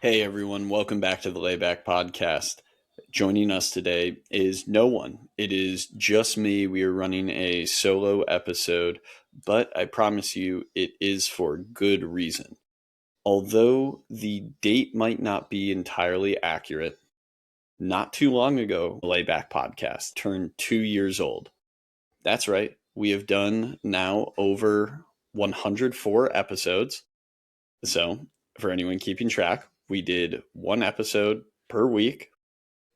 Hey everyone, welcome back to the Layback Podcast. Joining us today is no one. It is just me. We are running a solo episode, but I promise you it is for good reason. Although the date might not be entirely accurate, not too long ago, the Layback Podcast turned 2 years old. That's right. We have done now over 104 episodes. So, for anyone keeping track, we did one episode per week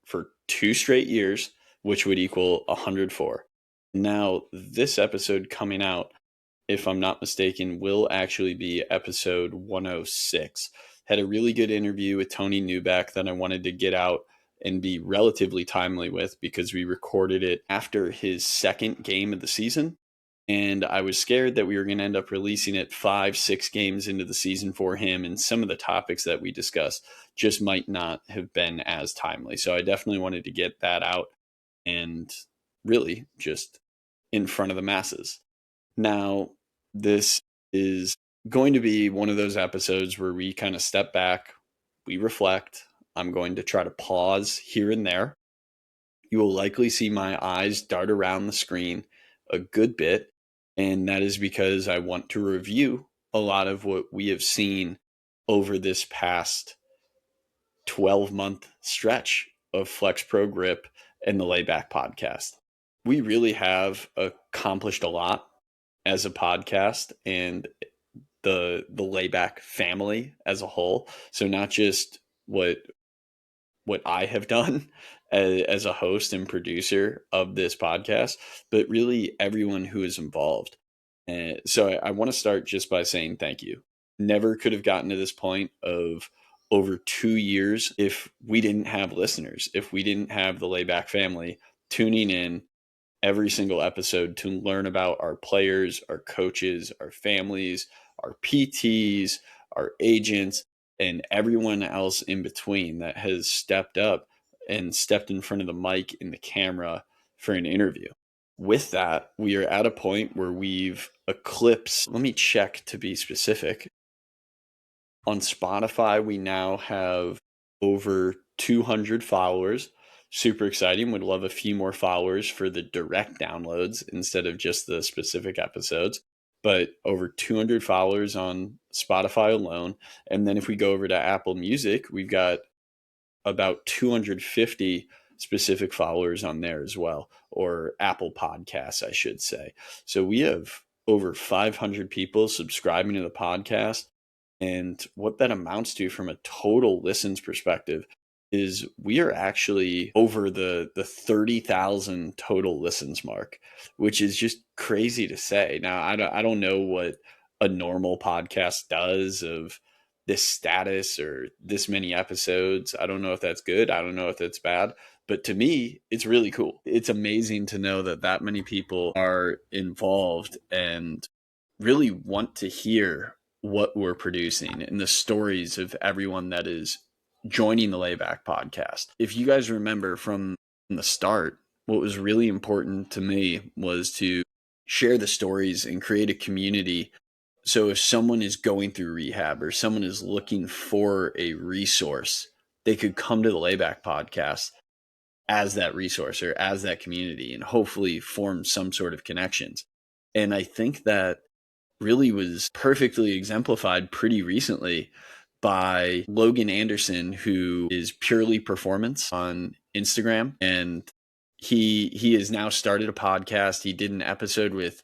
for 2 straight years, which would equal 104. Now, this episode coming out, if I'm not mistaken, will actually be episode 106. Had a really good interview with Tony Newbeck that I wanted to get out and be relatively timely with because we recorded it after his second game of the season. And I was scared that we were going to end up releasing it 5-6 games into the season for him. And some of the topics that we discussed just might not have been as timely. So I definitely wanted to get that out and really just in front of the masses. Now, this is going to be one of those episodes where we kind of step back, we reflect. I'm going to try to pause here and there. You will likely see my eyes dart around the screen a good bit. And that is because I want to review a lot of what we have seen over this past 12-month stretch of FlexPro Grip and the Layback Podcast. We really have accomplished a lot as a podcast and the Layback family as a whole. So not just what I have done as a host and producer of this podcast, but really everyone who is involved. And so I want to start just by saying thank you. Never could have gotten to this point of over 2 years if we didn't have listeners, if we didn't have the Layback family tuning in every single episode to learn about our players, our coaches, our families, our PTs, our agents, and everyone else in between that has stepped up and stepped in front of the mic and the camera for an interview. With that, we are at a point where we've eclipsed, let me check to be specific. On Spotify, we now have over 200 followers. Super exciting. Would love a few more followers for the direct downloads instead of just the specific episodes. But over 200 followers on Spotify alone. And then if we go over to Apple Music, we've got about 250 specific followers on there as well, or Apple Podcasts, I should say. So we have over 500 people subscribing to the podcast. And what that amounts to from a total listens perspective is we are actually over the 30,000 total listens mark, which is just crazy to say. Now, I don't know what a normal podcast does of this status or this many episodes. I don't know if that's good. I don't know if that's bad. But to me, it's really cool. It's amazing to know that many people are involved and really want to hear what we're producing and the stories of everyone that is joining the Layback Podcast. If you guys remember from the start, what was really important to me was to share the stories and create a community. So if someone is going through rehab or someone is looking for a resource, they could come to the Layback Podcast as that resource or as that community and hopefully form some sort of connections. And I think that really was perfectly exemplified pretty recently by Logan Anderson, who is purely performance on Instagram. And he has now started a podcast. He did an episode with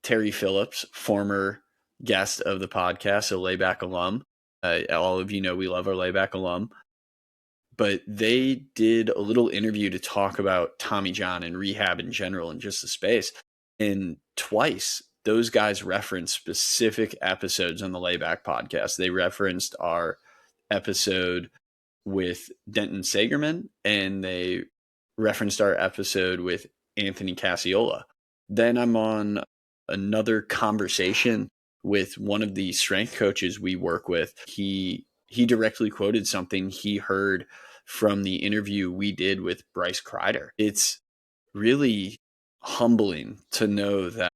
Terry Phillips, former guest of the podcast, a Layback alum. All of you know we love our Layback alum. But they did a little interview to talk about Tommy John and rehab in general and just the space. And twice, those guys referenced specific episodes on the Layback Podcast. They referenced our episode with Denton Sagerman, and they referenced our episode with Anthony Casiola. Then I'm on another conversation with one of the strength coaches we work with. He directly quoted something he heard from the interview we did with Bryce Kreider. It's really humbling to know that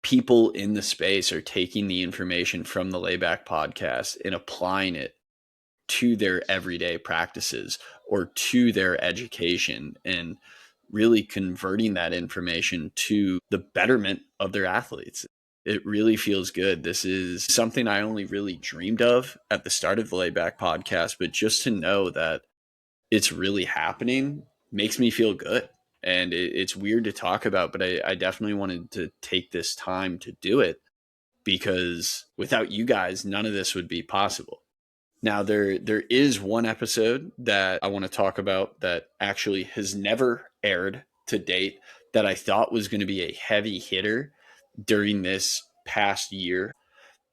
people in the space are taking the information from the Layback Podcast and applying it to their everyday practices or to their education, and really converting that information to the betterment of their athletes. It really feels good. This is something I only really dreamed of at the start of the Layback podcast, but just to know that it's really happening makes me feel good. And it's weird to talk about, but I definitely wanted to take this time to do it, because without you guys, none of this would be possible. Now, there is one episode that I want to talk about that actually has never aired to date that I thought was going to be a heavy hitter during this past year.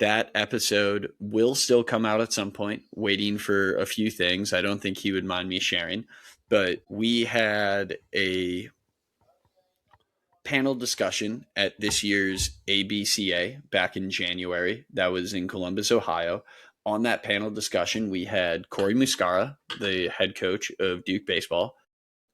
That episode will still come out at some point, waiting for a few things. I don't think he would mind me sharing, but we had a panel discussion at this year's ABCA back in January. That was in Columbus, Ohio. On that panel discussion, we had Corey Muscara, the head coach of Duke baseball,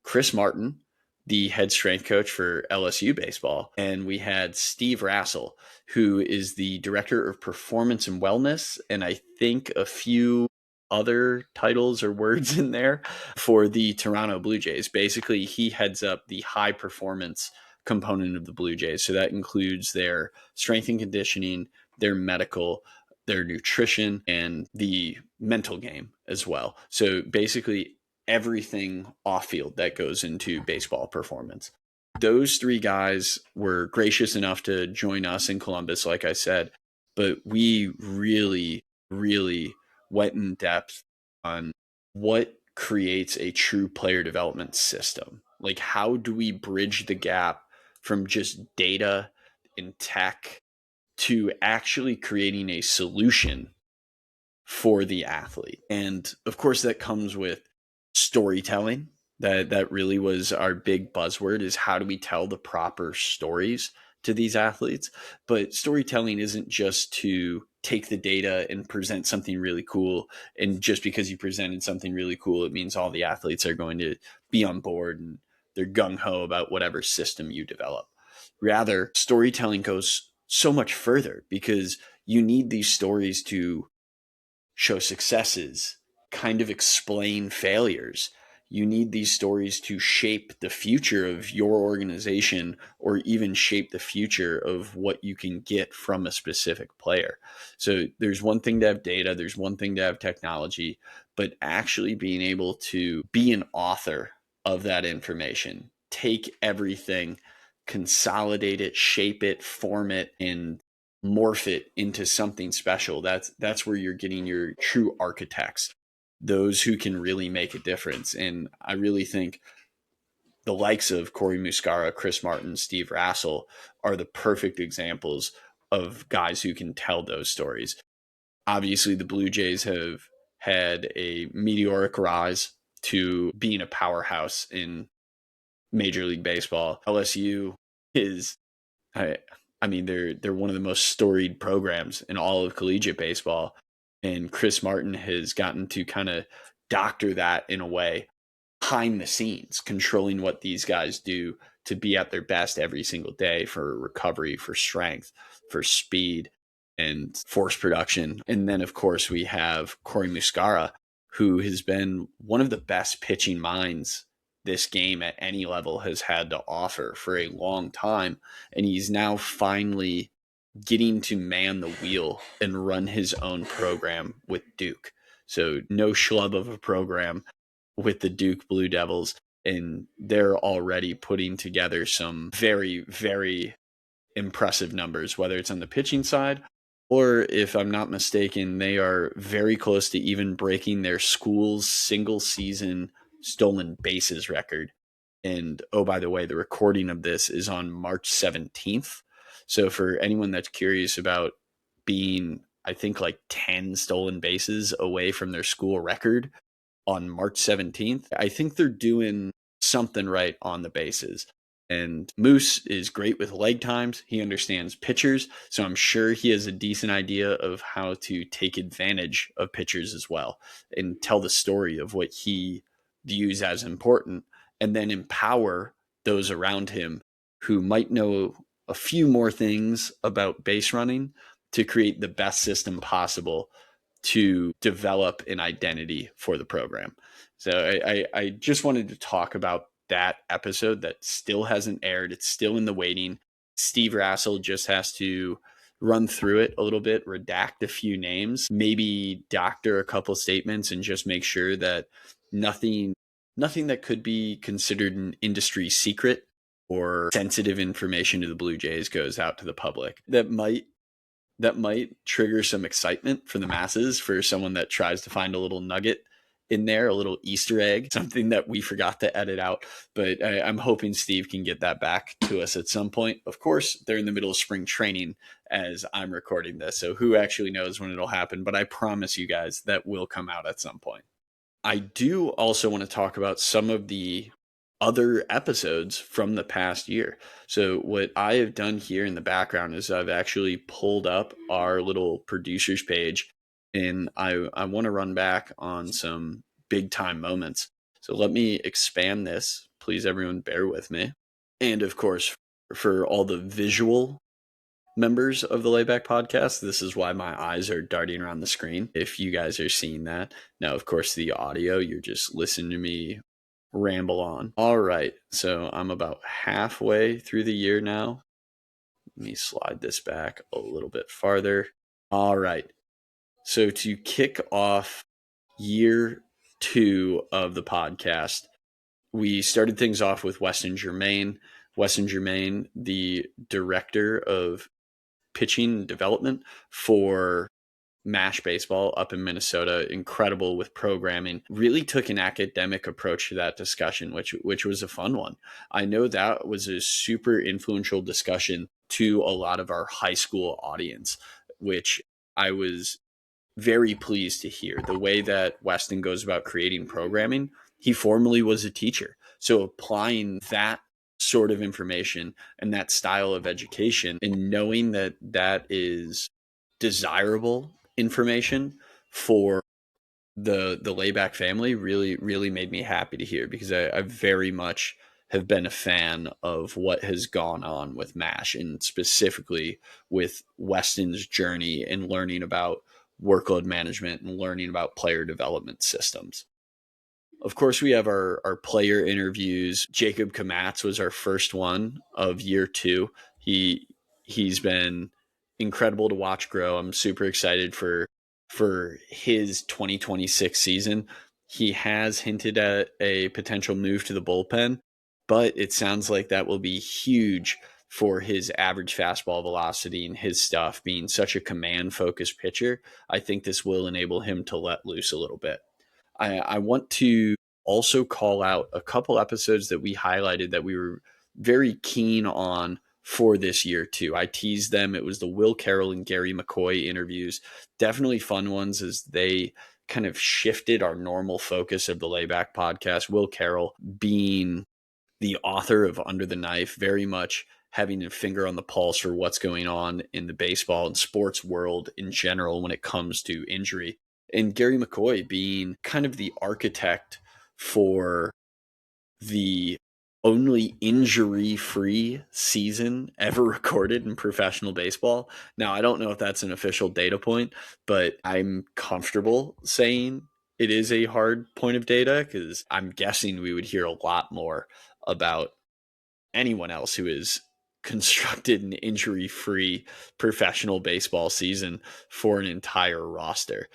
Chris Martin, the head strength coach for LSU baseball, and we had Steve Rassel, who is the director of performance and wellness, and I think a few other titles or words in there for the Toronto Blue Jays. Basically, he heads up the high performance component of the Blue Jays. So that includes their strength and conditioning, their medical, their nutrition, and the mental game as well. So basically everything off field that goes into baseball performance. Those three guys were gracious enough to join us in Columbus, like I said, but we really, really went in depth on what creates a true player development system. Like, how do we bridge the gap from just data and tech to actually creating a solution for the athlete? And of course, that comes with storytelling. That really was our big buzzword, is how do we tell the proper stories to these athletes? But storytelling isn't just to take the data and present something really cool. And just because you presented something really cool, it means all the athletes are going to be on board and they're gung-ho about whatever system you develop. Rather, storytelling goes so much further, because you need these stories to show successes, kind of explain failures. You need these stories to shape the future of your organization, or even shape the future of what you can get from a specific player. So there's one thing to have data, there's one thing to have technology, but actually being able to be an author of that information, take everything, consolidate it, shape it, form it, and morph it into something special. That's where you're getting your true architects, those who can really make a difference. And I really think the likes of Corey Muscara, Chris Martin, Steve Rassel are the perfect examples of guys who can tell those stories. Obviously, the Blue Jays have had a meteoric rise to being a powerhouse in Major League Baseball. LSU is, I mean, they're one of the most storied programs in all of collegiate baseball, and Chris Martin has gotten to kind of doctor that in a way behind the scenes, controlling what these guys do to be at their best every single day for recovery, for strength, for speed, and force production. And then, of course, we have Corey Muscara, who has been one of the best pitching minds this game at any level has had to offer for a long time. And he's now finally getting to man the wheel and run his own program with Duke. So no schlub of a program with the Duke Blue Devils. And they're already putting together some very, very impressive numbers, whether it's on the pitching side, or if I'm not mistaken, they are very close to even breaking their school's single season stolen bases record. And oh, by the way, the recording of this is on March 17th. So for anyone that's curious about being, I think, like 10 stolen bases away from their school record on March 17th, I think they're doing something right on the bases. And Moose is great with leg times. He understands pitchers. So I'm sure he has a decent idea of how to take advantage of pitchers as well and tell the story of what he views as important, and then empower those around him who might know a few more things about base running to create the best system possible to develop an identity for the program. So I just wanted to talk about that episode that still hasn't aired. It's still in the waiting. Steve Rassel just has to run through it a little bit, redact a few names, maybe doctor a couple statements, and just make sure that nothing that could be considered an industry secret or sensitive information to the Blue Jays goes out to the public. That might trigger some excitement for the masses, for someone that tries to find a little nugget in there, a little Easter egg, something that we forgot to edit out. But I'm hoping Steve can get that back to us at some point. Of course, they're in the middle of spring training as I'm recording this, so who actually knows when it'll happen, but I promise you guys that will come out at some point. I do also want to talk about some of the other episodes from the past year. So what I have done here in the background is I've actually pulled up our little producers page, and I want to run back on some big time moments. So let me expand this. Please, everyone, bear with me. And of course, for all the visual members of the Layback Podcast, this is why my eyes are darting around the screen, if you guys are seeing that. Now, of course, the audio, you're just listening to me ramble on. All right, so I'm about halfway through the year now. Let me slide this back a little bit farther. All right, so to kick off year 2 of the podcast, we started things off with Weston Germain. Weston Germain, the director of pitching development for MASH baseball up in Minnesota, incredible with programming, really took an academic approach to that discussion, which was a fun one. I know that was a super influential discussion to a lot of our high school audience, which I was very pleased to hear. The way that Weston goes about creating programming, he formerly was a teacher. So applying that sort of information and that style of education, and knowing that that is desirable information for the Layback family, really made me happy to hear, because I very much have been a fan of what has gone on with MASH, and specifically with Weston's journey in learning about workload management and learning about player development systems. Of course, we have our player interviews. Jacob Kamatz was our first one of year 2. He's been incredible to watch grow. I'm super excited for his 2026 season. He has hinted at a potential move to the bullpen, but it sounds like that will be huge for his average fastball velocity and his stuff. Being such a command-focused pitcher, I think this will enable him to let loose a little bit. I want to also call out a couple episodes that we highlighted that we were very keen on for this year too. I teased them. It was the Will Carroll and Gary McCoy interviews. Definitely fun ones, as they kind of shifted our normal focus of the Layback Podcast. Will Carroll being the author of Under the Knife, very much having a finger on the pulse for what's going on in the baseball and sports world in general when it comes to injury. And Gary McCoy being kind of the architect for the only injury-free season ever recorded in professional baseball. Now, I don't know if that's an official data point, but I'm comfortable saying it is a hard point of data, because I'm guessing we would hear a lot more about anyone else who is constructed an injury-free professional baseball season for an entire roster.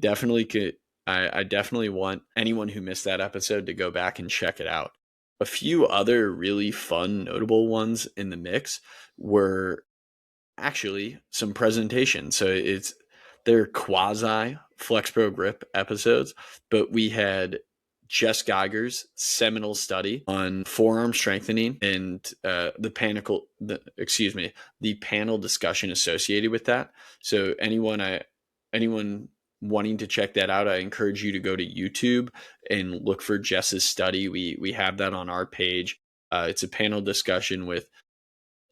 Definitely could. I definitely want anyone who missed that episode to go back and check it out. A few other really fun, notable ones in the mix were actually some presentations. So they're quasi FlexPro Grip episodes, but we had Jess Geiger's seminal study on forearm strengthening and the panel discussion associated with that. So anyone wanting to check that out, I encourage you to go to YouTube and look for Jess's study. We have that on our page. It's a panel discussion with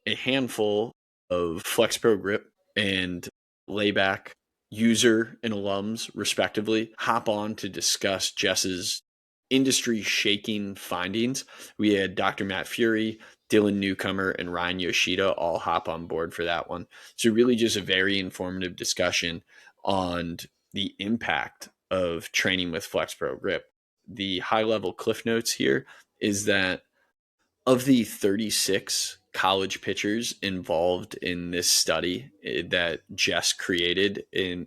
a handful of FlexPro Grip and Layback user and alums, respectively, hop on to discuss Jess's industry-shaking findings. We had Dr. Matt Fury, Dylan Newcomer, and Ryan Yoshida all hop on board for that one. So really just a very informative discussion on the impact of training with FlexPro Grip. The high level cliff notes here is that of the 36 college pitchers involved in this study that Jess created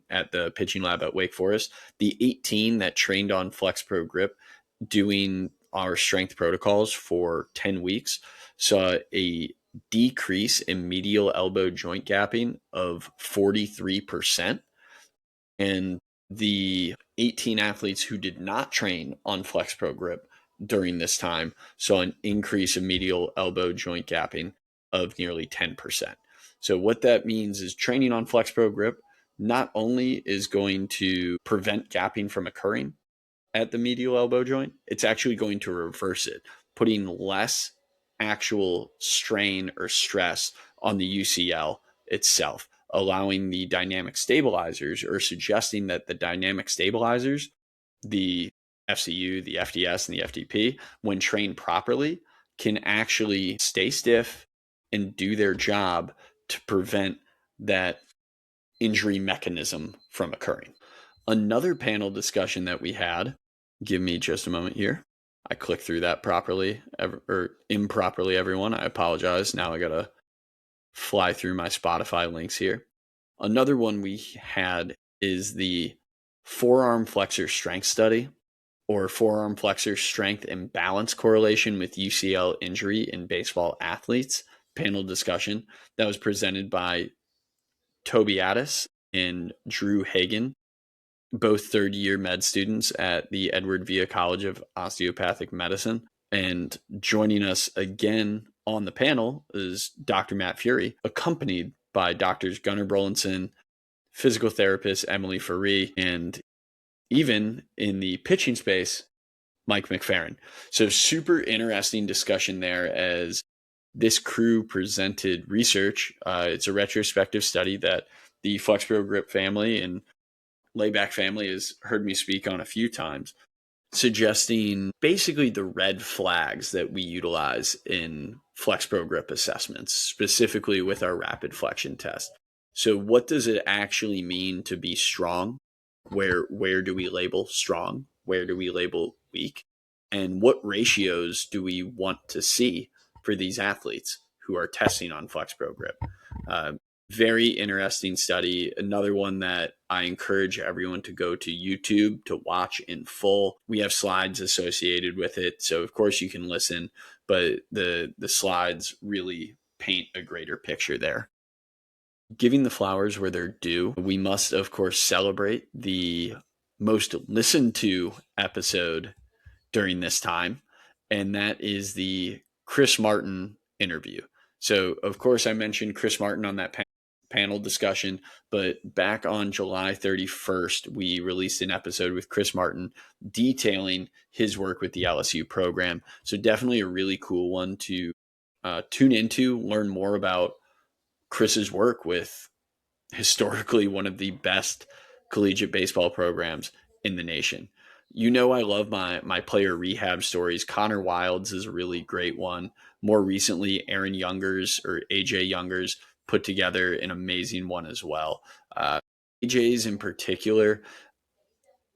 at the pitching lab at Wake Forest, the 18 that trained on FlexPro Grip doing our strength protocols for 10 weeks saw a decrease in medial elbow joint gapping of 43%. And the 18 athletes who did not train on FlexPro Grip during this time saw an increase of medial elbow joint gapping of nearly 10%. So what that means is training on FlexPro Grip not only is going to prevent gapping from occurring at the medial elbow joint, it's actually going to reverse it, putting less actual strain or stress on the UCL itself, allowing the dynamic stabilizers, or suggesting that the dynamic stabilizers, the FCU, the FDS, and the FDP, when trained properly, can actually stay stiff and do their job to prevent that injury mechanism from occurring. Another panel discussion that we had, give me just a moment here. I clicked through that properly or improperly, everyone. I apologize. Now I got to fly through my Spotify links here. Another one we had is the forearm flexor strength study, or forearm flexor strength and balance correlation with UCL injury in baseball athletes panel discussion that was presented by Toby Addis and Drew Hagen, both third-year med students at the Edward Via College of Osteopathic Medicine. And joining us again on the panel is Dr. Matt Fury, accompanied by Doctors Gunnar Brolinson, physical therapist Emily Faree, and even in the pitching space, Mike McFerrin. So super interesting discussion there as this crew presented research. It's a retrospective study that the FlexPro Grip family and Layback family has heard me speak on a few times, suggesting basically the red flags that we utilize in FlexPro Grip assessments, specifically with our rapid flexion test. So what does it actually mean to be strong? Where do we label strong? Where do we label weak? And what ratios do we want to see for these athletes who are testing on FlexPro Grip? Very interesting study. Another one that I encourage everyone to go to YouTube to watch in full. We have slides associated with it, so of course you can listen, but the slides really paint a greater picture there. Giving the flowers where they're due, we must of course celebrate the most listened to episode during this time, and that is the Chris Martin interview. So of course I mentioned Chris Martin on that panel discussion, but back on July 31st, we released an episode with Chris Martin detailing his work with the LSU program. So definitely a really cool one to tune into, learn more about Chris's work with historically one of the best collegiate baseball programs in the nation. You know, I love my player rehab stories. Connor Wilds is a really great one. More recently, Aaron Youngers or AJ Youngers put together an amazing one as well. AJ's in particular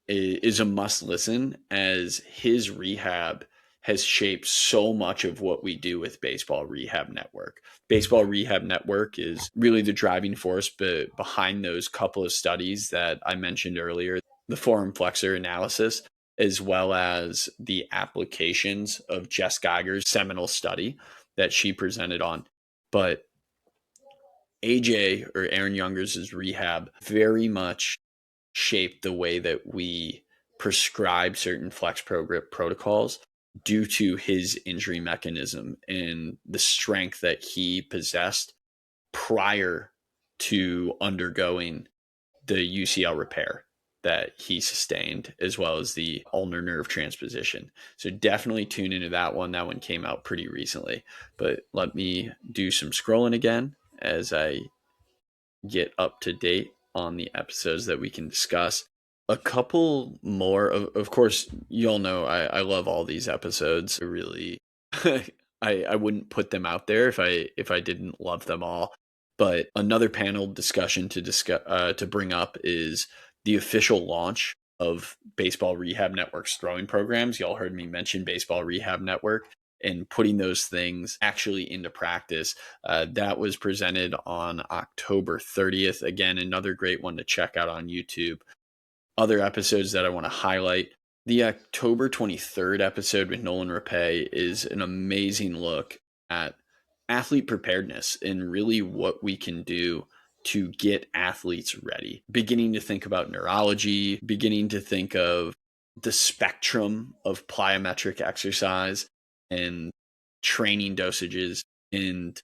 is a must listen, as his rehab has shaped so much of what we do with Baseball Rehab Network. Baseball Rehab Network is really the driving force behind those couple of studies that I mentioned earlier, the forearm flexor analysis, as well as the applications of Jess Geiger's seminal study that she presented on. But AJ, or Aaron Youngers' rehab, very much shaped the way that we prescribe certain FlexPro Grip protocols due to his injury mechanism and the strength that he possessed prior to undergoing the UCL repair that he sustained, as well as the ulnar nerve transposition. So definitely tune into that one. That one came out pretty recently. But let me do some scrolling again as I get up to date on the episodes that we can discuss. A couple more, of course, you all know I love all these episodes. Really, I wouldn't put them out there if I didn't love them all. But another panel discussion to bring up is the official launch of Baseball Rehab Network's throwing programs. Y'all heard me mention Baseball Rehab Network and putting those things actually into practice. That was presented on October 30th. Again, another great one to check out on YouTube. Other episodes that I want to highlight. The October 23rd episode with Nolan Rapay is an amazing look at athlete preparedness and really what we can do to get athletes ready. Beginning to think about neurology, beginning to think of the spectrum of plyometric exercise and training dosages, and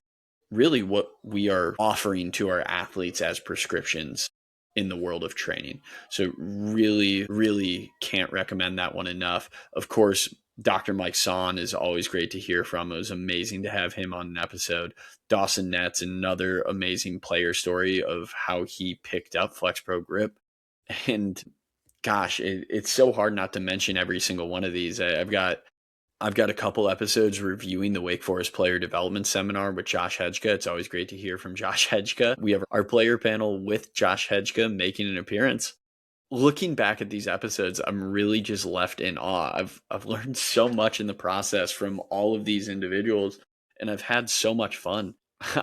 really what we are offering to our athletes as prescriptions in the world of training. So really, really can't recommend that one enough. Of course, Dr. Mike Son is always great to hear from. It was amazing to have him on an episode. Dawson Netz, another amazing player story of how he picked up FlexPro Grip. And gosh, it's so hard not to mention every single one of these. I've got a couple episodes reviewing the Wake Forest Player Development Seminar with Josh Hedgeka. It's always great to hear from Josh Hedgeka. We have our player panel with Josh Hedgeka making an appearance. Looking back at these episodes, I'm really just left in awe. I've learned so much in the process from all of these individuals, and I've had so much fun.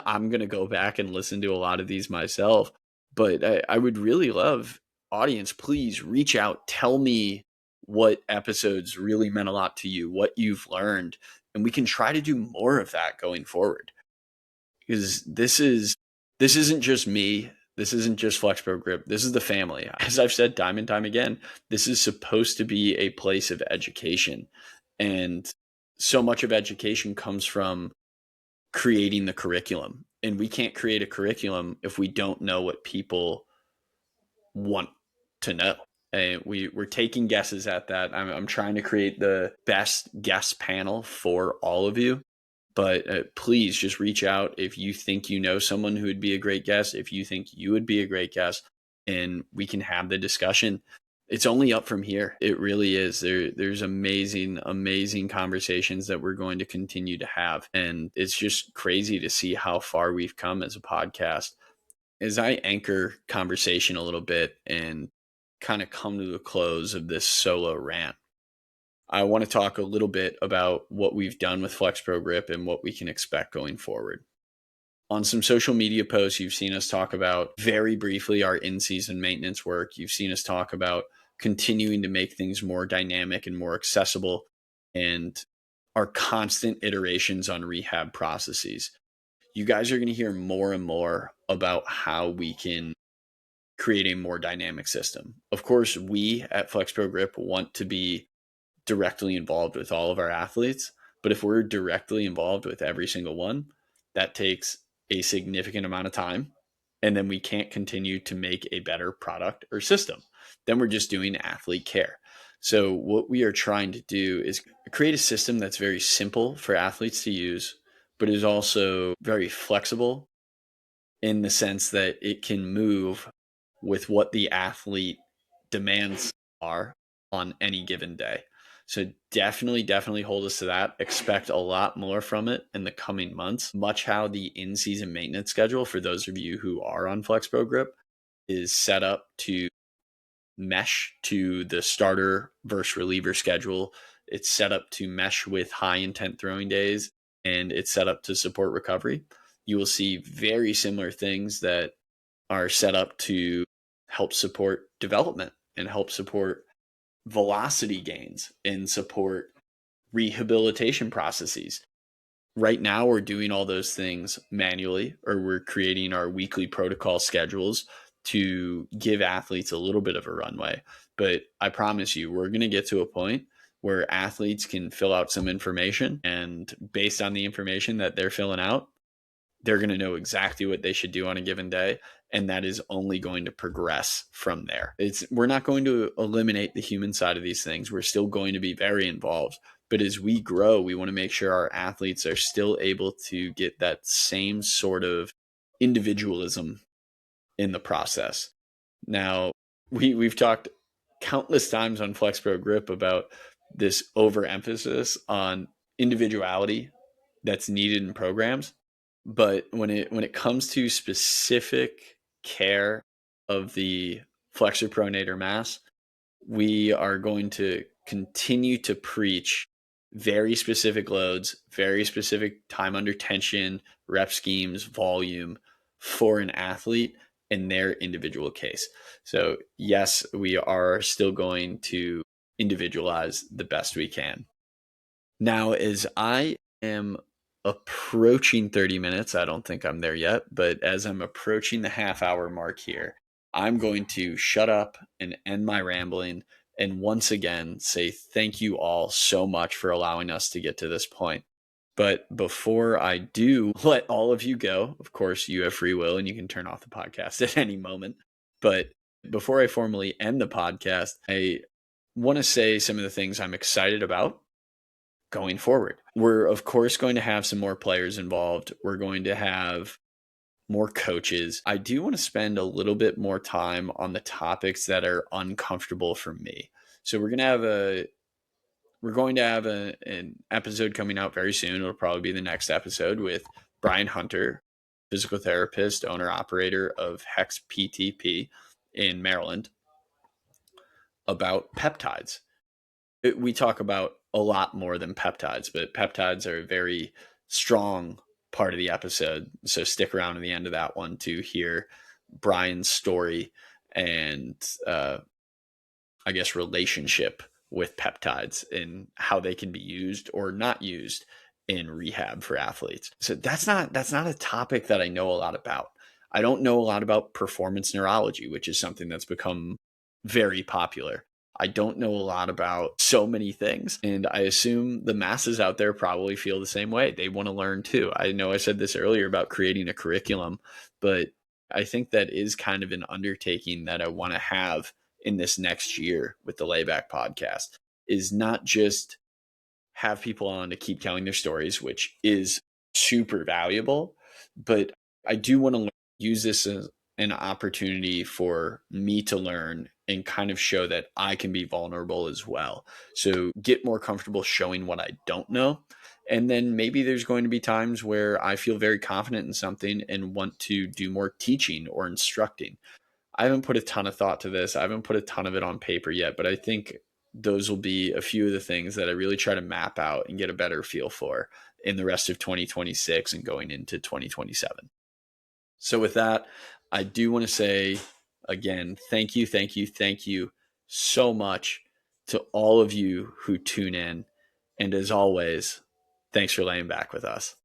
I'm going to go back and listen to a lot of these myself, but I would really love, audience, please reach out. Tell me what episodes really meant a lot to you, what you've learned, and we can try to do more of that going forward. Because this isn't just me. This isn't just FlexPro Grip. This is the family. As I've said time and time again, this is supposed to be a place of education. And so much of education comes from creating the curriculum. And we can't create a curriculum if we don't know what people want to know. And we're taking guesses at that. I'm trying to create the best guest panel for all of you. But please just reach out if you think you know someone who would be a great guest, if you think you would be a great guest, and we can have the discussion. It's only up from here. It really is. There's amazing, amazing conversations that we're going to continue to have. And it's just crazy to see how far we've come as a podcast. As I anchor conversation a little bit and kind of come to the close of this solo rant, I want to talk a little bit about what we've done with FlexPro Grip and what we can expect going forward. On some social media posts, you've seen us talk about very briefly our in-season maintenance work. You've seen us talk about continuing to make things more dynamic and more accessible, and our constant iterations on rehab processes. You guys are going to hear more and more about how we can create a more dynamic system. Of course, we at FlexPro Grip want to be directly involved with all of our athletes, but if we're directly involved with every single one, that takes a significant amount of time, and then we can't continue to make a better product or system. Then we're just doing athlete care. So what we are trying to do is create a system that's very simple for athletes to use, but is also very flexible in the sense that it can move with what the athlete demands are on any given day. So definitely hold us to that. Expect a lot more from it in the coming months. Much how the in-season maintenance schedule, for those of you who are on FlexPro Grip, is set up to mesh to the starter versus reliever schedule. It's set up to mesh with high intent throwing days, and it's set up to support recovery. You will see very similar things that are set up to help support development and help support velocity gains and support rehabilitation processes. Right now, we're doing all those things manually, or we're creating our weekly protocol schedules to give athletes a little bit of a runway. But I promise you, we're going to get to a point where athletes can fill out some information, and based on the information that they're filling out, they're going to know exactly what they should do on a given day. And that is only going to progress from there. We're not going to eliminate the human side of these things. We're still going to be very involved. But as we grow, we want to make sure our athletes are still able to get that same sort of individualism in the process. Now, we've talked countless times on FlexPro Grip about this overemphasis on individuality that's needed in programs. But when it comes to specific care of the Flexor Pronator Mass. We are going to continue to preach very specific loads, very specific time under tension, rep schemes, volume for an athlete in their individual case. So yes, we are still going to individualize the best we can. Now, as I am approaching 30 minutes, I don't think I'm there yet, but as I'm approaching the half-hour mark here, I'm going to shut up and end my rambling and once again say thank you all so much for allowing us to get to this point. But before I do let all of you go, of course, you have free will and you can turn off the podcast at any moment. But before I formally end the podcast, I want to say some of the things I'm excited about going forward. We're, of course, going to have some more players involved. We're going to have more coaches. I do want to spend a little bit more time on the topics that are uncomfortable for me. So we're going to have an episode coming out very soon. It'll probably be the next episode with Brian Hunter, physical therapist, owner operator of Hex PTP in Maryland, about peptides. We talk about a lot more than peptides, but peptides are a very strong part of the episode. So stick around to the end of that one to hear Brian's story and I guess relationship with peptides and how they can be used or not used in rehab for athletes. So that's not a topic that I know a lot about. I don't know a lot about performance neurology, which is something that's become very popular. I don't know a lot about so many things. And I assume the masses out there probably feel the same way. They want to learn too. I know I said this earlier about creating a curriculum, but I think that is kind of an undertaking that I want to have in this next year with the Layback Podcast, is not just have people on to keep telling their stories, which is super valuable, but I do want to use this as an opportunity for me to learn and kind of show that I can be vulnerable as well. So get more comfortable showing what I don't know. And then maybe there's going to be times where I feel very confident in something and want to do more teaching or instructing. I haven't put a ton of thought to this. I haven't put a ton of it on paper yet, but I think those will be a few of the things that I really try to map out and get a better feel for in the rest of 2026 and going into 2027. So with that, I do want to say again, thank you so much to all of you who tune in. And as always, thanks for laying back with us.